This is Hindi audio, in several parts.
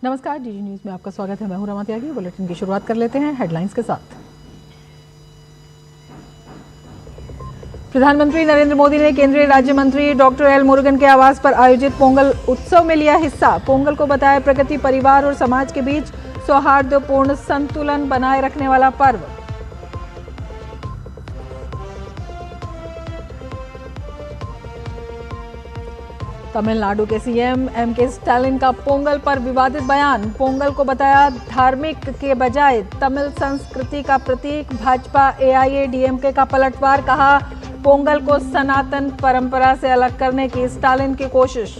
नमस्कार, डीडी न्यूज में आपका स्वागत है। मैं हूं रमा त्यागी। बुलेटिन की शुरुआत कर लेते हैं हेडलाइंस के साथ। प्रधानमंत्री नरेंद्र मोदी ने केंद्रीय राज्य मंत्री डॉक्टर एल मुरुगन के आवास पर आयोजित पोंगल उत्सव में लिया हिस्सा। पोंगल को बताया प्रगति, परिवार और समाज के बीच सौहार्दपूर्ण संतुलन बनाए रखने वाला पर्व। तमिलनाडु के सीएम एमके स्टालिन का पोंगल पर विवादित बयान। पोंगल को बताया धार्मिक के बजाय तमिल संस्कृति का प्रतीक। भाजपा एआईएडीएमके का पलटवार, कहा पोंगल को सनातन परंपरा से अलग करने की स्टालिन की कोशिश।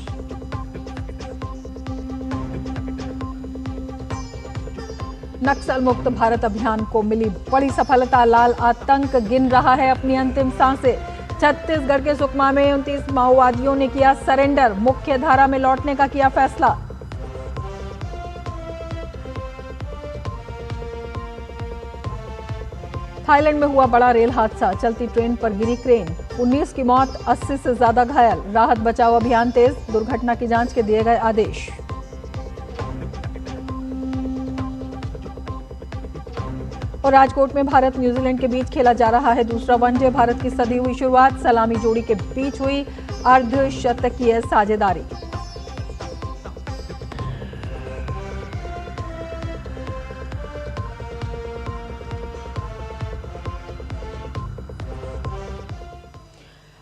नक्सल मुक्त भारत अभियान को मिली बड़ी सफलता। लाल आतंक गिन रहा है अपनी अंतिम सांसें। छत्तीसगढ़ के सुकमा में 29 माओवादियों ने किया सरेंडर। मुख्य धारा में लौटने का किया फैसला। थाईलैंड में हुआ बड़ा रेल हादसा। चलती ट्रेन पर गिरी क्रेन। 19 की मौत, 80 से ज्यादा घायल। राहत बचाव अभियान तेज। दुर्घटना की जांच के दिए गए आदेश। और राजकोट में भारत न्यूजीलैंड के बीच खेला जा रहा है दूसरा वनडे। भारत की सधी हुई शुरुआत। सलामी जोड़ी के बीच हुई अर्धशतकीय साझेदारी।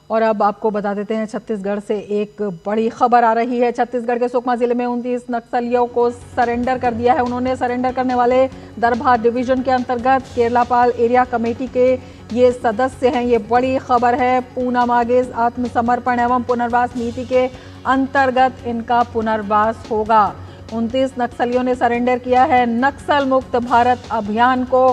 और अब आपको बता देते हैं छत्तीसगढ़ से एक बड़ी खबर आ रही है। छत्तीसगढ़ के सुकमा जिले में 29 नक्सलियों को सरेंडर कर दिया है। उन्होंने सरेंडर करने वाले दरभा डिवीजन के अंतर्गत केरलापाल एरिया कमेटी के ये सदस्य हैं। ये बड़ी खबर है। पूना मागेज आत्मसमर्पण एवं पुनर्वास नीति के अंतर्गत इनका पुनर्वास होगा। 29 नक्सलियों ने सरेंडर किया है। नक्सल मुक्त भारत अभियान को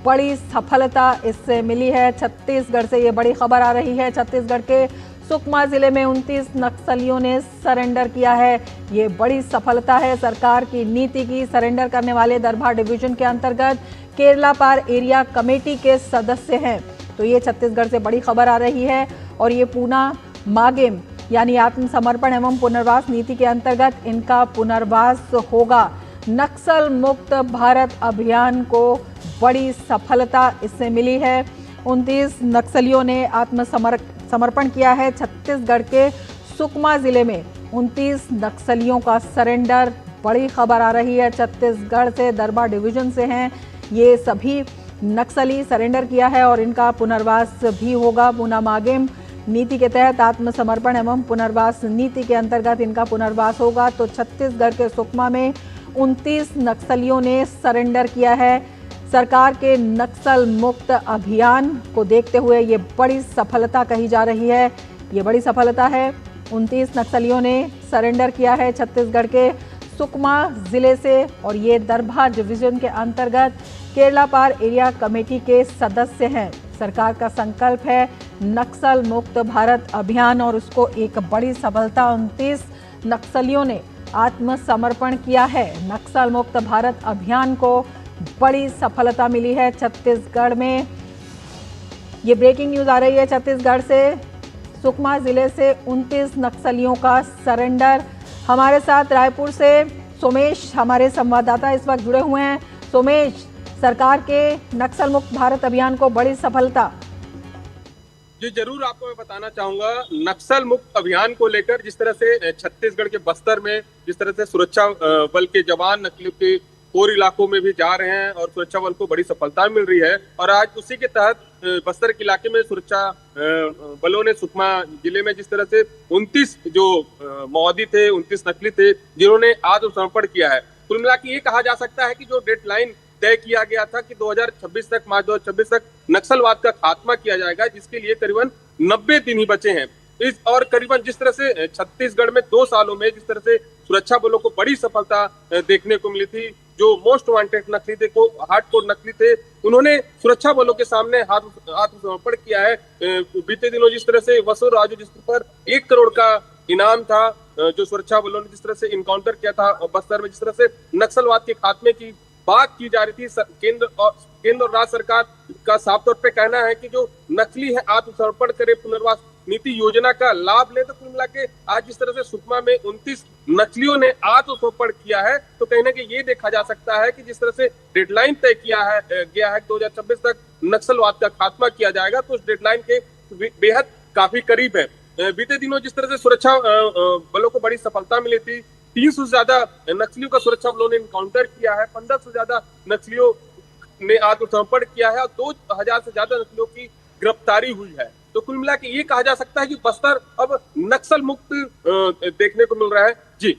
बड़ी सफलता इससे मिली है। छत्तीसगढ़ से ये बड़ी खबर आ रही है। छत्तीसगढ़ के सुकमा जिले में 29 नक्सलियों ने सरेंडर किया है। ये बड़ी सफलता है सरकार की नीति की। सरेंडर करने वाले दरभा डिवीजन के अंतर्गत केरला पार एरिया कमेटी के सदस्य हैं। तो ये छत्तीसगढ़ से बड़ी खबर आ रही है। और ये पूना मागेम यानी आत्मसमर्पण एवं पुनर्वास नीति के अंतर्गत इनका पुनर्वास होगा। नक्सल मुक्त भारत अभियान को बड़ी सफलता इससे मिली है। 29 नक्सलियों ने आत्मसमर्पण किया है। छत्तीसगढ़ के सुकमा जिले में 29 नक्सलियों का सरेंडर, बड़ी खबर आ रही है। छत्तीसगढ़ से दरबा डिवीजन से हैं ये सभी नक्सली। सरेंडर किया है और इनका पुनर्वास भी होगा। पूना मागेम नीति के तहत आत्मसमर्पण एवं पुनर्वास नीति के अंतर्गत इनका पुनर्वास होगा। तो छत्तीसगढ़ के सुकमा में 29 नक्सलियों ने सरेंडर किया है। सरकार के नक्सल मुक्त अभियान को देखते हुए ये बड़ी सफलता कही जा रही है। ये बड़ी सफलता है। 29 नक्सलियों ने सरेंडर किया है छत्तीसगढ़ के सुकमा जिले से। और ये दरभा डिवीजन के अंतर्गत केरला पार एरिया कमेटी के सदस्य हैं। सरकार का संकल्प है नक्सल मुक्त भारत अभियान और उसको एक बड़ी सफलता 29 नक्सलियों ने आत्मसमर्पण किया है। नक्सल मुक्त भारत अभियान को बड़ी सफलता मिली है छत्तीसगढ़ में। ये ब्रेकिंग न्यूज आ रही है छत्तीसगढ़ से। सुकमा जिले से 29 नक्सलियों का सरेंडर। हमारे साथ रायपुर से सोमेश हमारे संवाददाता इस वक्त जुड़े हुए हैं। सोमेश, सरकार के नक्सल मुक्त भारत अभियान को बड़ी सफलता। जी जरूर, आपको मैं बताना चाहूंगा नक्सल मुक्त अभियान को लेकर जिस तरह से छत्तीसगढ़ के बस्तर में जिस तरह से सुरक्षा बल के जवान नक्सलियों के कोर इलाकों में भी जा रहे हैं और सुरक्षा बल को बड़ी सफलता मिल रही है। और आज उसी के तहत बस्तर के इलाके में सुरक्षा बलों ने सुकमा जिले में जिस तरह से 29 जो माओवादी थे, 29 नक्सली थे जिन्होंने आत्मसमर्पण किया है। कुल मिला के ये कहा जा सकता है कि जो डेडलाइन तय किया गया था कि 2026 तक, मार्च 2026 तक नक्सलवाद का खात्मा किया जाएगा, जिसके लिए करीबन 90 दिन ही बचे हैं। और करीबन जिस तरह से छत्तीसगढ़ में 2 सालों में जिस तरह से सुरक्षा बलों को बड़ी सफलता देखने को मिली थी। जो मोस्ट वांटेड नक्सली थे, हार्डकोर नक्सली थे, उन्होंने सुरक्षा बलों के सामने आत्मसमर्पण किया है। बीते दिनों जिस तरह से वसु राजू जिस पर 1 करोड़ का इनाम था, जो सुरक्षा बलों ने जिस तरह से इनकाउंटर किया था बस्तर में, जिस तरह से नक्सलवाद के खात्मे की बात की जा रही थी, केंद्र और राज्य सरकार का साफ तौर पे कहना है कि जो नक्सली है आत्मसमर्पण करे, पुनर्वास नीति योजना का लाभ लें। तो कुल मिला के आज जिस तरह से सुकमा में 29 नक्सलियों ने आत्मसमर्पण किया है, तो कहीं ना कहीं ये देखा जा सकता है कि जिस तरह से डेडलाइन तय किया है गया है 2026 तक नक्सलवाद का खात्मा किया जाएगा, तो उस डेडलाइन के बेहद काफी करीब है। बीते दिनों जिस तरह से सुरक्षा बलों को बड़ी सफलता मिली थी, 300 से ज्यादा नक्सलियों का सुरक्षा बलों ने इनकाउंटर किया है, 1500 से ज्यादा नक्सलियों ने आत्मसमर्पण किया है और 2000 से ज्यादा नक्सलियों की गिरफ्तारी हुई है। तो कुल मिला के ये कहा जा सकता है कि बस्तर अब नक्सल मुक्त देखने को मिल रहा है। जी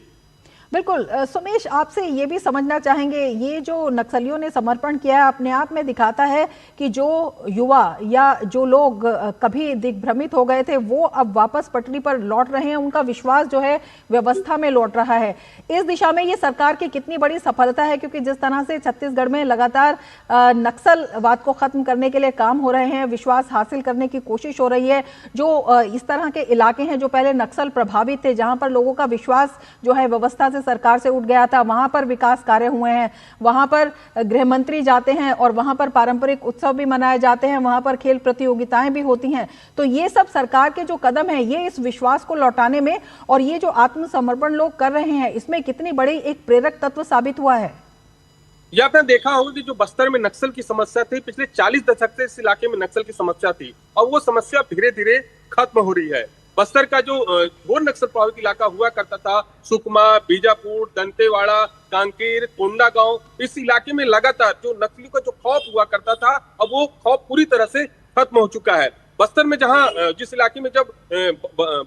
बिल्कुल। सुमेश, आपसे ये भी समझना चाहेंगे, ये जो नक्सलियों ने समर्पण किया है अपने आप में दिखाता है कि जो युवा या जो लोग कभी दिग्भ्रमित हो गए थे वो अब वापस पटरी पर लौट रहे हैं, उनका विश्वास जो है व्यवस्था में लौट रहा है। इस दिशा में ये सरकार की कितनी बड़ी सफलता है, क्योंकि जिस तरह से छत्तीसगढ़ में लगातार नक्सलवाद को खत्म करने के लिए काम हो रहे हैं, विश्वास हासिल करने की कोशिश हो रही है। जो इस तरह के इलाके हैं जो पहले नक्सल प्रभावित थे, जहां पर लोगों का विश्वास जो है व्यवस्था से सरकार से उठ गया था, वहां पर विकास कार्य हुए हैं, वहां पर गृह मंत्री जाते हैं और वहां पर पारंपरिक उत्सव भी मनाए जाते हैं, वहां पर खेल प्रतियोगिताएं भी होती हैं। तो ये सब सरकार के जो कदम है, ये इस विश्वास को लौटाने में और ये जो आत्मसमर्पण लोग कर रहे हैं, इसमें कितनी बड़ी एक प्रेरक तत्व साबित हुआ है। ये आपने देखा होगा कि जो बस्तर में नक्सल की समस्या थी, पिछले 40 दशक से इस इलाके में नक्सल की समस्या थी और वो समस्या धीरे धीरे खत्म हो रही है। बस्तर का जो घोर नक्सल प्रभावित इलाका हुआ करता था, सुकमा, बीजापुर, दंतेवाड़ा, कांकेर, कोंडागांव, इस इलाके में लगातार जो नक्सलियों का जो खौफ हुआ करता था, अब वो खौफ पूरी तरह से खत्म हो चुका है। बस्तर में जहां जिस इलाके में जब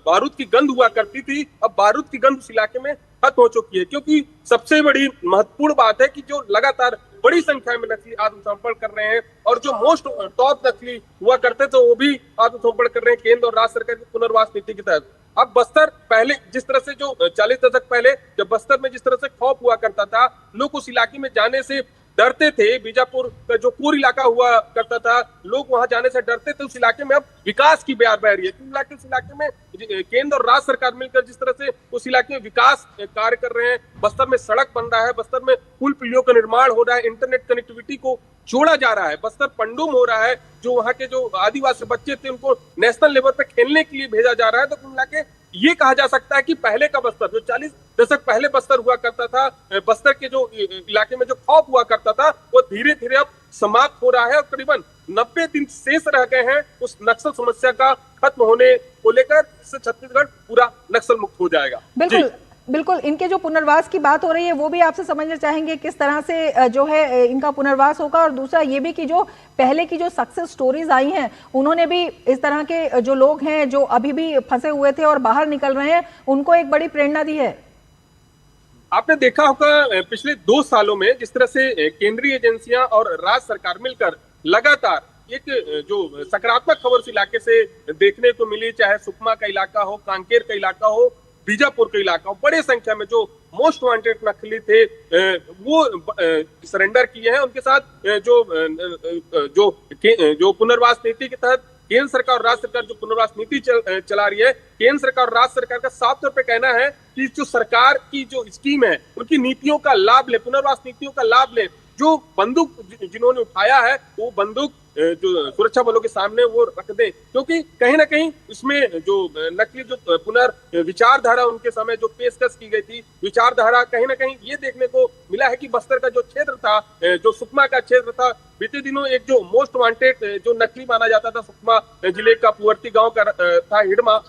बारूद की गंध हुआ करती थी, अब बारूद की गंध उस इलाके में खत्म हो चुकी है, क्योंकि सबसे बड़ी महत्वपूर्ण बात है कि जो लगातार बड़ी संख्या में नक्सली आत्मसमर्पण कर रहे हैं और जो मोस्ट टॉप नक्सली हुआ करते थे वो भी आत्मसमर्पण कर रहे हैं केंद्र और राज्य सरकार की पुनर्वास नीति के तहत। अब बस्तर पहले जिस तरह से जो 40 दशक पहले जब बस्तर में जिस तरह से खौफ हुआ करता था, लोग उस इलाके में जाने से डरते थे, बीजापुर का जो कोर इलाका हुआ करता था, लोग वहां जाने से डरते थे, उस इलाके में अब विकास की बयार बह रही है। उस इलाके में केंद्र और राज्य सरकार मिलकर जिस तरह से उस इलाके में विकास कार्य कर रहे हैं, बस्तर में सड़क बन रहा है, बस्तर में पुल पुलियों का निर्माण हो रहा है, इंटरनेट कनेक्टिविटी को जोड़ा जा रहा है, बस्तर पंडुम हो रहा है, जो वहाँ के जो आदिवासी बच्चे थे उनको नेशनल लेवल पे खेलने के लिए भेजा जा रहा है। तो कुल मिला के ये कहा जा सकता है कि पहले का बस्तर, जो 40 दशक पहले बस्तर हुआ करता था, बस्तर के जो इलाके में जो खौफ हुआ करता था, वो धीरे धीरे अब समाप्त हो रहा है और करीबन 90 दिन शेष रह गए हैं उस नक्सल समस्या का खत्म होने को लेकर, इससे छत्तीसगढ़ पूरा नक्सल मुक्त हो जाएगा। बिल्कुल बिल्कुल। इनके जो पुनर्वास की बात हो रही है वो भी आपसे समझना चाहेंगे, किस तरह से जो है इनका पुनर्वास होगा, और दूसरा ये भी कि जो पहले की जो सक्सेस स्टोरीज आई हैं, उन्होंने भी इस तरह के जो लोग हैं जो अभी भी फंसे हुए थे और बाहर निकल रहे हैं, उनको एक बड़ी प्रेरणा दी है। आपने देखा होगा पिछले 2 सालों में जिस तरह से केंद्रीय एजेंसियां और राज्य सरकार मिलकर लगातार एक जो सकारात्मक खबर उस इलाके से देखने को मिली, चाहे सुकमा का इलाका हो, कांकेर का इलाका हो, बीजापुर का इलाका हो, बड़े संख्या में जो मोस्ट वांटेड नक्सली थे वो सरेंडर किए हैं। उनके साथ जो पुनर्वास नीति के तहत केंद्र सरकार और राज्य सरकार जो पुनर्वास नीति चला रही है, केंद्र सरकार और राज्य सरकार का साफ तौर पे कहना है कि जो सरकार की जो स्कीम है उनकी नीतियों का लाभ ले, पुनर्वास नीतियों का लाभ ले। जो बंदूक जिन्होंने उठाया है वो बंदूक जो सुरक्षा बलों के सामने वो रख दें, क्योंकि कहीं ना कहीं इसमें जो नकली जो पुनर्विचारधारा उनके समय जो पेशकश की गई थी, विचारधारा कहीं ना कहीं ये देखने को मिला है कि बस्तर का जो क्षेत्र था, जो सुकमा का क्षेत्र था, बीते दिनों एक जो मोस्ट वांटेड जो नकली माना जाता था सुकमा जिले का पुवर्ती गांव का था हिडमा,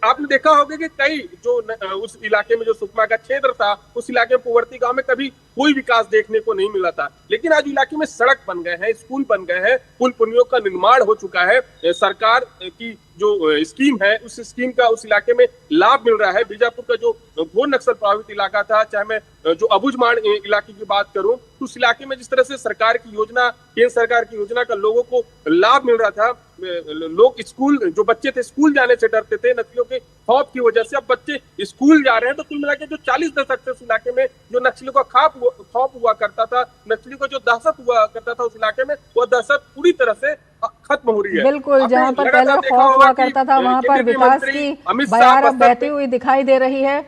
आपने देखा होगा कि कई जो उस इलाके में जो सुकमा का क्षेत्र था, उस इलाके में पुवर्ती गांव में कभी कोई विकास देखने को नहीं मिला था, लेकिन आज इलाके में सड़क बन गए हैं, स्कूल बन गए हैं, पुल पुलियों का निर्माण हो चुका है, सरकार की जो स्कीम है उस स्कीम का उस इलाके में लाभ मिल रहा है। बीजापुर का जो घोर नक्सल प्रभावित इलाका था, चाहे मैं जो अबुझमाड़ इलाके की बात करूं, तो उस इलाके में जिस तरह से सरकार की योजना, केंद्र सरकार की योजना का लोगों को लाभ मिल रहा था, लोग स्कूल जो बच्चे थे स्कूल जाने से डरते थे नक्सलियों के खौफ की वजह से, अब बच्चे स्कूल जा रहे हैं। तो कुल मिला के जो 40 दशक से उस इलाके में जो नक्सलियों का खौफ हुआ करता था, नक्सलियों का जो दहशत हुआ करता था उस इलाके में, वो दहशत पूरी तरह से खत्म हो रही है। बिल्कुल, जहां पर पहले खौफ हुआ करता था वहां पर विकास की बयार बहती हुई दिखाई दे रही है।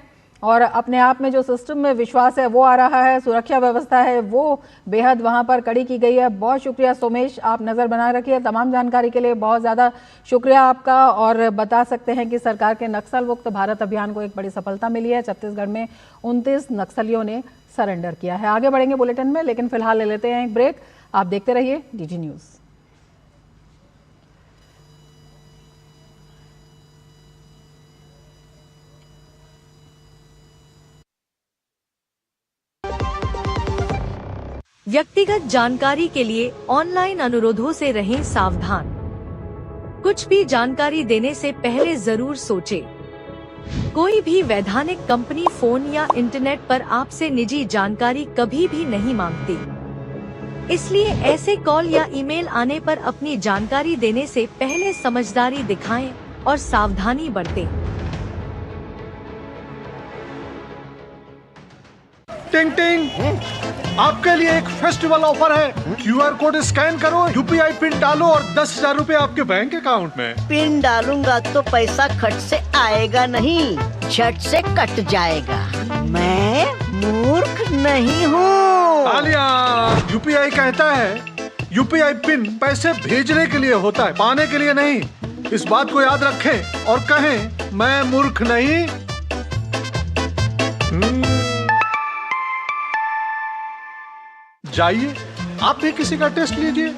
और अपने आप में जो सिस्टम में विश्वास है वो आ रहा है, सुरक्षा व्यवस्था है वो बेहद वहां पर कड़ी की गई है। बहुत शुक्रिया सोमेश, आप नज़र बनाए रखिए। तमाम जानकारी के लिए बहुत ज़्यादा शुक्रिया आपका। और बता सकते हैं कि सरकार के नक्सल मुक्त भारत अभियान को एक बड़ी सफलता मिली है। छत्तीसगढ़ में 29 नक्सलियों ने सरेंडर किया है। आगे बढ़ेंगे बुलेटिन में, लेकिन फिलहाल ले लेते हैं एक ब्रेक। आप देखते रहिए DG न्यूज़। व्यक्तिगत जानकारी के लिए ऑनलाइन अनुरोधों से रहें सावधान। कुछ भी जानकारी देने से पहले जरूर सोचें। कोई भी वैधानिक कंपनी फोन या इंटरनेट पर आपसे निजी जानकारी कभी भी नहीं मांगती। इसलिए ऐसे कॉल या ईमेल आने पर अपनी जानकारी देने से पहले समझदारी दिखाएं और सावधानी बरतें। टिंग टिंग, आपके लिए एक फेस्टिवल ऑफर है। QR कोड स्कैन करो, UPI पिन डालो और 10,000 रुपए आपके बैंक अकाउंट में। पिन डालूंगा तो पैसा खट से आएगा नहीं, झट से कट जाएगा। मैं मूर्ख नहीं हूँ। आलिया, UPI कहता है UPI पिन पैसे भेजने के लिए होता है, पाने के लिए नहीं। इस बात को याद रखें और कहें मैं मूर्ख नहीं। जाइए, आप भी किसी का टेस्ट लीजिए।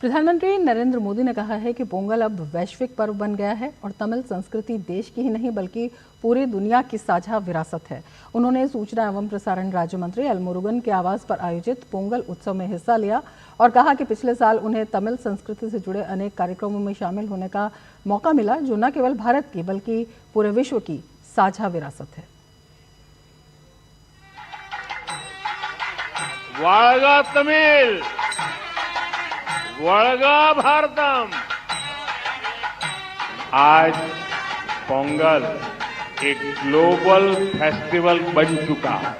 प्रधानमंत्री नरेंद्र मोदी ने कहा है कि पोंगल अब वैश्विक पर्व बन गया है और तमिल संस्कृति देश की ही नहीं बल्कि पूरी दुनिया की साझा विरासत है। उन्होंने सूचना एवं प्रसारण राज्य मंत्री एल मुरुगन के आवास पर आयोजित पोंगल उत्सव में हिस्सा लिया और कहा कि पिछले साल उन्हें तमिल संस्कृति से जुड़े अनेक कार्यक्रमों में शामिल होने का मौका मिला, जो न केवल भारत की बल्कि पूरे विश्व की साझा विरासत है। वाळगा तमिल, वळगा भारतम। आज पोंगल एक ग्लोबल फेस्टिवल बन चुका है।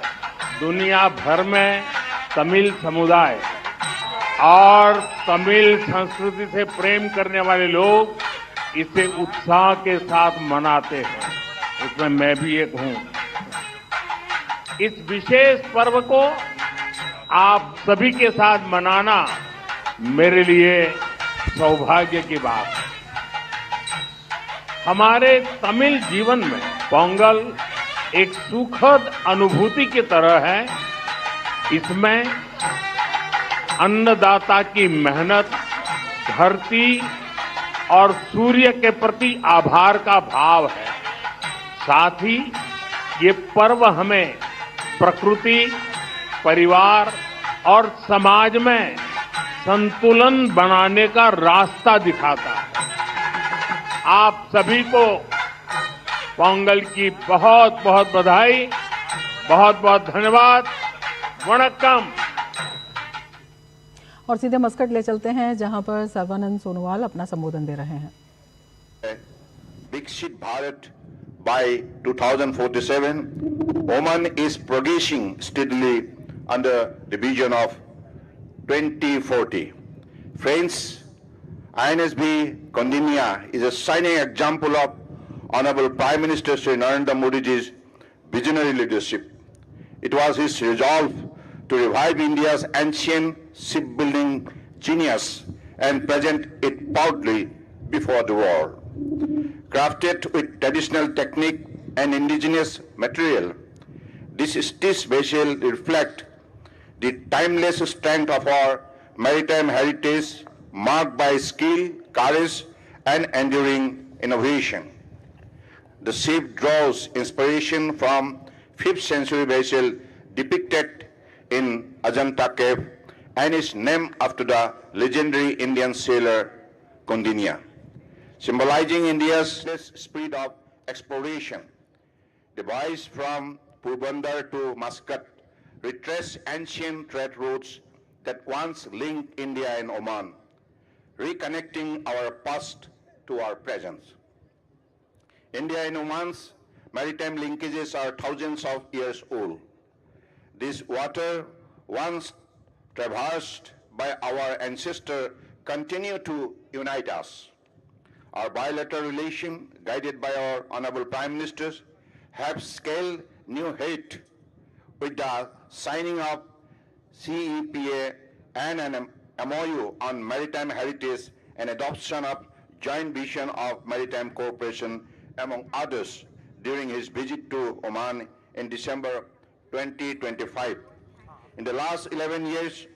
दुनिया भर में तमिल समुदाय और तमिल संस्कृति से प्रेम करने वाले लोग इसे उत्साह के साथ मनाते हैं। उसमें मैं भी एक हूं। इस विशेष पर्व को आप सभी के साथ मनाना मेरे लिए सौभाग्य की बात है। हमारे तमिल जीवन में पोंगल एक सुखद अनुभूति की तरह है। इसमें अन्नदाता की मेहनत, धरती और सूर्य के प्रति आभार का भाव है। साथ ही ये पर्व हमें प्रकृति, परिवार और समाज में संतुलन बनाने का रास्ता दिखाता है। आप सभी को पोंगल की बहुत बहुत बधाई, बहुत बहुत धन्यवाद। वणक्कम। और सीधे मस्कट ले चलते हैं, जहां पर सर्बानंद सोनोवाल अपना संबोधन दे रहे हैं। विकसित Bharat by 2047, Oman is progressing steadily under the vision of 2040. Friends, INSB Kondinia is a shining example of Honorable Prime Minister Sri Narendra Modi's visionary leadership. It was his resolve to revive India's ancient shipbuilding genius and present it proudly before the world. Crafted with traditional technique and indigenous material, this vessel reflects the timeless strength of our maritime heritage, marked by skill, courage, and enduring innovation. The ship draws inspiration from 5th century vessel depicted in Ajanta Cave and is named after the legendary Indian sailor Kondinya, symbolizing India's spirit of exploration. The voyage from Porbandar to Muscat retraced ancient trade routes that once linked India and Oman, reconnecting our past to our present. India and Oman's maritime linkages are thousands of years old. This water, once traversed by our ancestors, continue to unite us. Our bilateral relation, guided by our honorable Prime Ministers, have scaled new height with the signing of CEPA and an MOU on maritime heritage and adoption of joint vision of maritime cooperation, among others, during his visit to Oman in December 2025. In the last 11 years,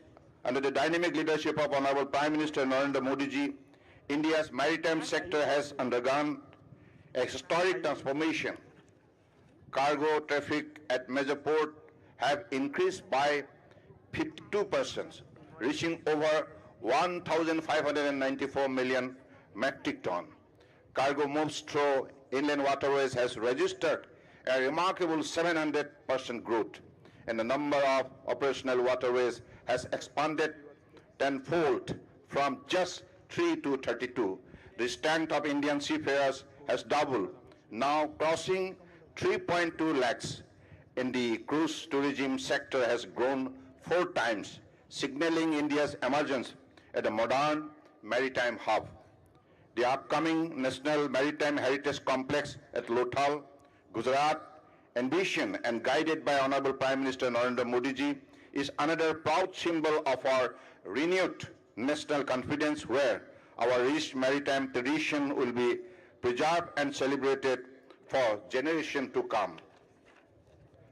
under the dynamic leadership of Honorable Prime Minister Narendra Modi ji, India's maritime sector has undergone a historic transformation. Cargo traffic at major ports have increased by 52%, reaching over 1,594 million metric ton. Cargo moves through inland waterways has registered a remarkable 700% growth, and the number of operational waterways has expanded tenfold from just 3 to 32. The strength of Indian seafarers has doubled, now crossing 3.2 lakhs. In the cruise tourism sector has grown 4 times, signaling India's emergence as a modern maritime hub. The upcoming National Maritime Heritage Complex at Lothal, Gujarat, envisioned and guided by Honorable Prime Minister Narendra Modi ji, is another proud symbol of our renewed national confidence, where our rich maritime tradition will be preserved and celebrated for generations to come.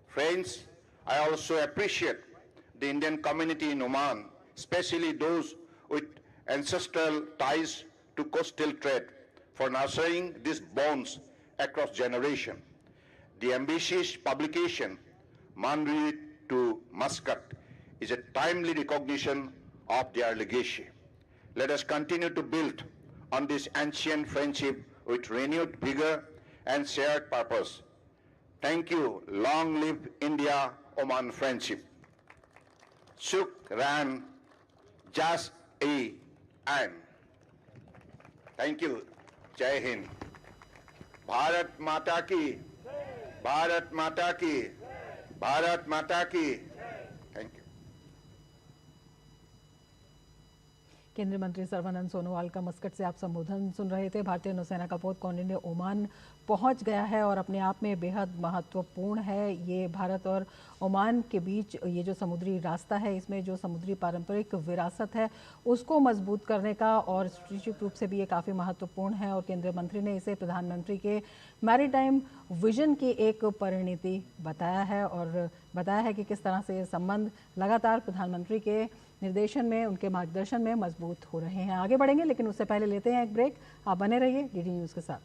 Friends, I also appreciate the Indian community in Oman, especially those with ancestral ties to coastal trade, for nurturing these bonds across generations. The ambitious publication, Mandri to Muscat, is a timely recognition of their legacy. Let us continue to build on this ancient friendship with renewed vigor and shared purpose. Thank you. Long live India-Oman friendship. Shukran, Jas-e-an. Thank you. Jai Hind. Bharat Mata ki. Bharat Mata ki. Bharat Mata ki. Thank you. केंद्रीय मंत्री सर्बानंद सोनोवाल का मस्कट से आप संबोधन सुन रहे थे। भारतीय नौसेना का पोत कौंडिन्य ओमान पहुंच गया है और अपने आप में बेहद महत्वपूर्ण है। ये भारत और ओमान के बीच ये जो समुद्री रास्ता है, इसमें जो समुद्री पारंपरिक विरासत है उसको मजबूत करने का और स्ट्रेटेजिक रूप से भी ये काफ़ी महत्वपूर्ण है। और केंद्रीय मंत्री ने इसे प्रधानमंत्री के मैरीटाइम विजन की एक परिणति बताया है और बताया है कि किस तरह से ये संबंध लगातार प्रधानमंत्री के निर्देशन में, उनके मार्गदर्शन में मजबूत हो रहे हैं। आगे बढ़ेंगे, लेकिन उससे पहले लेते हैं एक ब्रेक। आप बने रहिए डीडी न्यूज़ के साथ।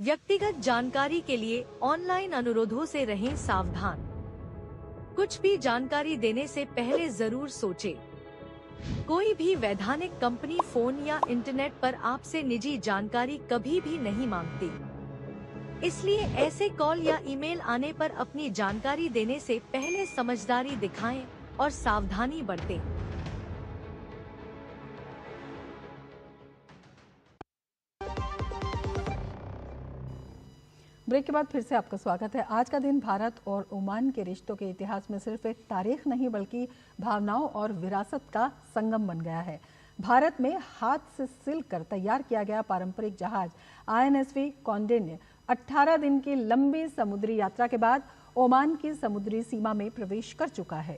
व्यक्तिगत जानकारी के लिए ऑनलाइन अनुरोधों से रहें सावधान। कुछ भी जानकारी देने से पहले जरूर सोचें। कोई भी वैधानिक कंपनी फोन या इंटरनेट पर आपसे निजी जानकारी कभी भी नहीं मांगती, इसलिए ऐसे कॉल या ईमेल आने पर अपनी जानकारी देने से पहले समझदारी दिखाएं और सावधानी बरतें। ब्रेक के बाद फिर से आपका स्वागत है। आज का दिन भारत और ओमान के रिश्तों के इतिहास में सिर्फ एक तारीख नहीं बल्कि भावनाओं और विरासत का संगम बन गया है। भारत में हाथ से सिल कर तैयार किया गया पारंपरिक जहाज INSV कौंडिन्य 18 दिन की लंबी समुद्री यात्रा के बाद ओमान की समुद्री सीमा में प्रवेश कर चुका है।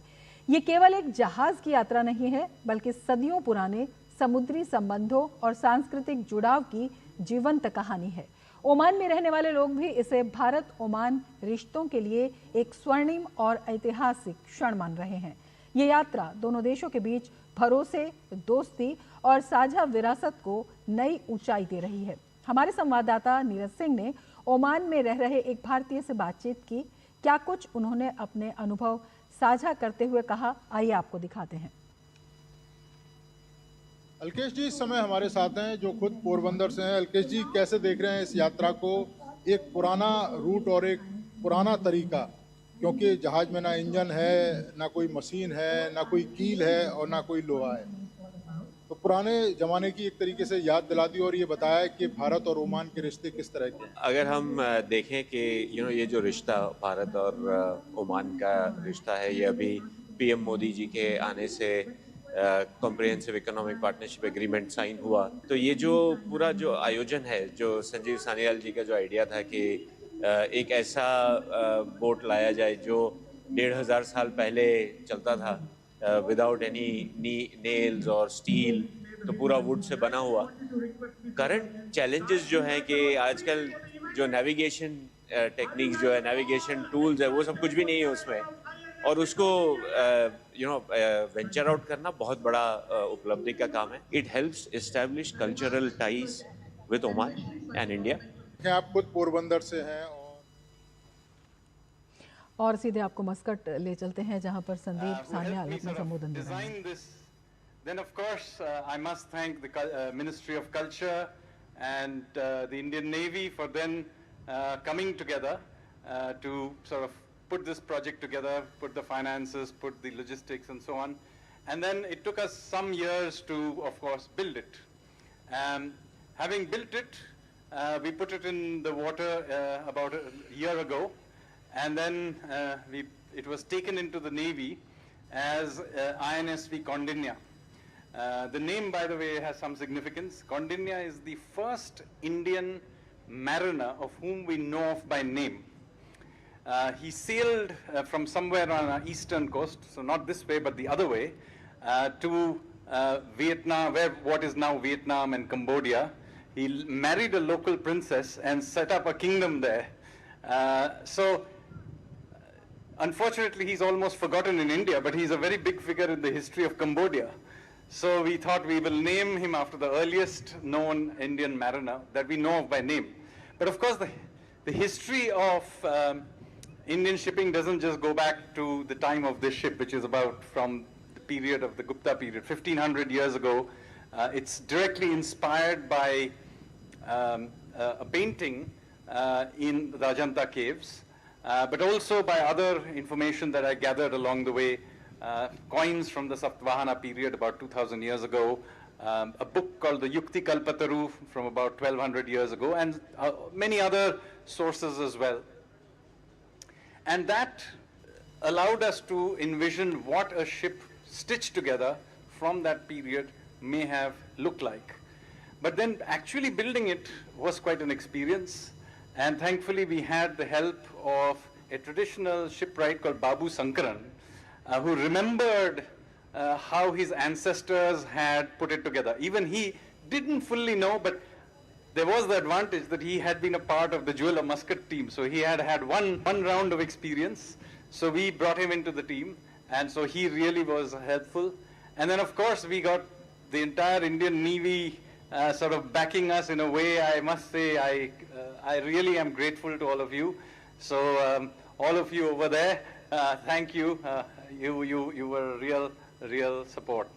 ये केवल एक जहाज की यात्रा नहीं है, बल्कि सदियों पुराने समुद्री संबंधों और सांस्कृतिक जुड़ाव की जीवंत कहानी है। ओमान में रहने वाले लोग भी इसे भारत ओमान रिश्तों के लिए एक स्वर्णिम और ऐतिहासिक क्षण मान रहे हैं। ये यात्रा दोनों देशों के बीच भरोसे, दोस्ती और साझा विरासत को नई ऊंचाई दे रही है। हमारे संवाददाता नीरज सिंह ने ओमान में रह रहे एक भारतीय से बातचीत की। क्या कुछ उन्होंने अपने अनुभव साझा करते हुए कहा, आइए आपको दिखाते हैं। अलकेश जी इस समय हमारे साथ हैं, जो खुद पोरबंदर से हैं। अलकेश जी, कैसे देख रहे हैं इस यात्रा को? एक पुराना रूट और एक पुराना तरीका, क्योंकि जहाज में ना इंजन है, ना कोई मशीन है, ना कोई कील है और ना कोई लोहा है। तो पुराने ज़माने की एक तरीके से याद दिला दी और ये बताया कि भारत और ओमान के रिश्ते किस तरह के हैं। अगर हम देखें कि ये जो रिश्ता भारत और ओमान का रिश्ता है, ये अभी PM मोदी जी के आने से comprehensive economic partnership agreement sign हुआ। तो ये जो पूरा जो आयोजन है, जो संजीव सान्याल जी का जो आइडिया था कि एक ऐसा बोट लाया जाए जो 1500 साल पहले चलता था विदाउट एनी नेल्स और स्टील, तो पूरा वुड से बना हुआ। करंट चैलेंजेस जो हैं कि आजकल जो नेविगेशन टेक्निक्स जो है, नेविगेशन टूल्स है, वो सब कुछ भी नहीं है उसमें, और उसको वेंचर आउट करना बहुत बड़ा उपलब्धि का काम है। It helps establish cultural ties with Oman and India. आप खुद पोरबंदर से हैं और सीधे आपको मस्कट ले चलते हैं जहां पर संदीप सान्याल अपना संबोधन दे रहे हैं। Then of course I must thank the Ministry of Culture and the Indian Navy for then coming together to sort of put this project together, put the finances, put the logistics and so on. And then it took us some years to, of course, build it. Having built it, we put it in the water about a year ago, and then it was taken into the Navy as INSV Kaundinya. The name, by the way, has some significance. Kaundinya is the first Indian mariner of whom we know of by name. He sailed from somewhere on our eastern coast, so not this way but the other way, to Vietnam, what is now Vietnam and Cambodia. He married a local princess and set up a kingdom there. So unfortunately he's almost forgotten in India, but he's a very big figure in the history of Cambodia. So we thought we will name him after the earliest known Indian mariner that we know of by name. But of course the history of Indian shipping doesn't just go back to the time of this ship, which is about from the period of the Gupta period, 1500 years ago. It's directly inspired by a painting in the Ajanta caves, but also by other information that I gathered along the way. Coins from the Satvahana period about 2000 years ago, a book called the Yukti Kalpataru from about 1200 years ago, and many other sources as well. And that allowed us to envision what a ship stitched together from that period may have looked like. But then actually building it was quite an experience, and thankfully we had the help of a traditional shipwright called Babu Sankaran, who remembered how his ancestors had put it together. Even he didn't fully know, but there was the advantage that he had been a part of the Jeweller Muscat team. So he had had one round of experience. So we brought him into the team, and so he really was helpful. And then of course we got the entire Indian Navy sort of backing us in a way. I must say I really am grateful to all of you. So all of you over there, thank you. You were real support.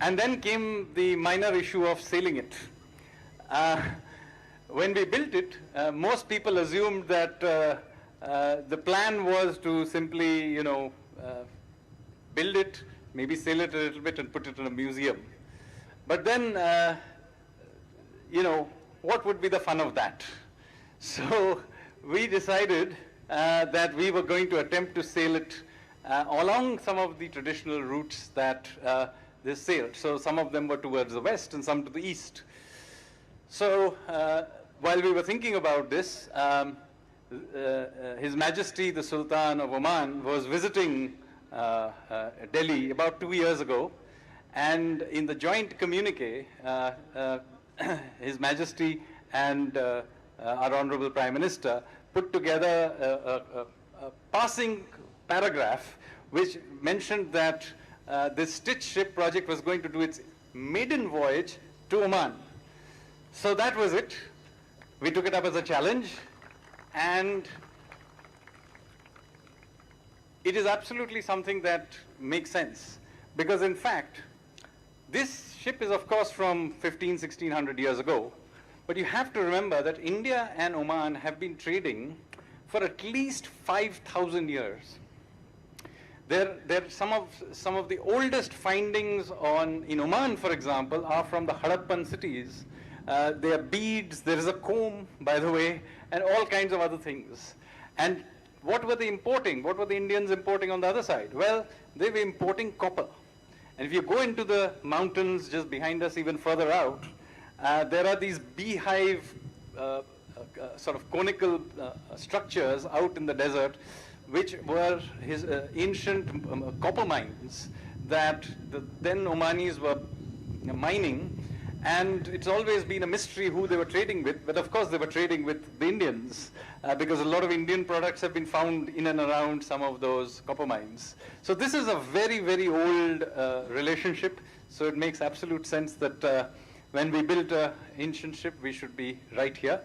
And then came the minor issue of sailing it. When we built it, most people assumed that the plan was to simply, build it, maybe sail it a little bit and put it in a museum. But then, what would be the fun of that? So we decided that we were going to attempt to sail it along some of the traditional routes that they sailed. So some of them were towards the west and some to the east. So while we were thinking about this, His Majesty the Sultan of Oman was visiting Delhi about 2 years ago, and in the joint communique, His Majesty and our Honorable Prime Minister put together a passing paragraph which mentioned that this Stitch ship project was going to do its maiden voyage to Oman. So that was it. We took it up as a challenge, and it is absolutely something that makes sense, because in fact this ship is of course from 1600 years ago, but you have to remember that India and Oman have been trading for at least 5,000 years. Some of the oldest findings in Oman, for example, are from the Harappan cities. There are beads, there is a comb, by the way, and all kinds of other things. And what were they importing? What were the Indians importing on the other side? Well, they were importing copper. And if you go into the mountains just behind us, even further out, there are these beehive sort of conical structures out in the desert, which were his ancient copper mines that the then Omanis were mining. And it's always been a mystery who they were trading with, but of course they were trading with the Indians, because a lot of Indian products have been found in and around some of those copper mines. So this is a very, very old relationship, so it makes absolute sense that when we build an ancient ship, we should be right here.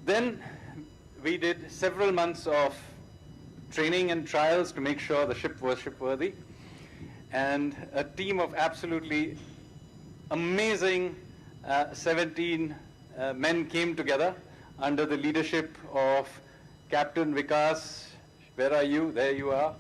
Then we did several months of training and trials to make sure the ship was shipworthy, and a team of absolutely amazing 17 men came together under the leadership of Captain Vikas. Where are you? There you are.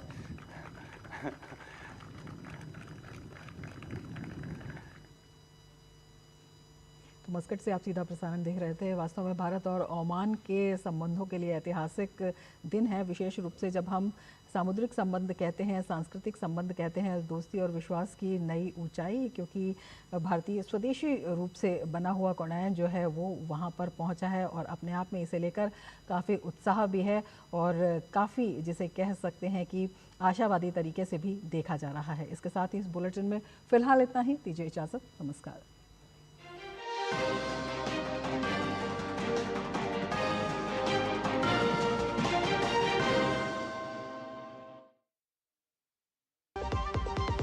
तो मस्कट से आप सीधा प्रसारण देख रहे थे। वास्तव में भारत और ओमान के संबंधों के लिए ऐतिहासिक दिन है, विशेष रूप से जब हम सामुद्रिक संबंध कहते हैं, सांस्कृतिक संबंध कहते हैं, दोस्ती और विश्वास की नई ऊंचाई, क्योंकि भारतीय स्वदेशी रूप से बना हुआ कोणार्क जो है वो वहाँ पर पहुँचा है और अपने आप में इसे लेकर काफ़ी उत्साह भी है और काफ़ी जिसे कह सकते हैं कि आशावादी तरीके से भी देखा जा रहा है। इसके साथ ही इस बुलेटिन में फ़िलहाल इतना ही। दीजिए इजाज़त, नमस्कार।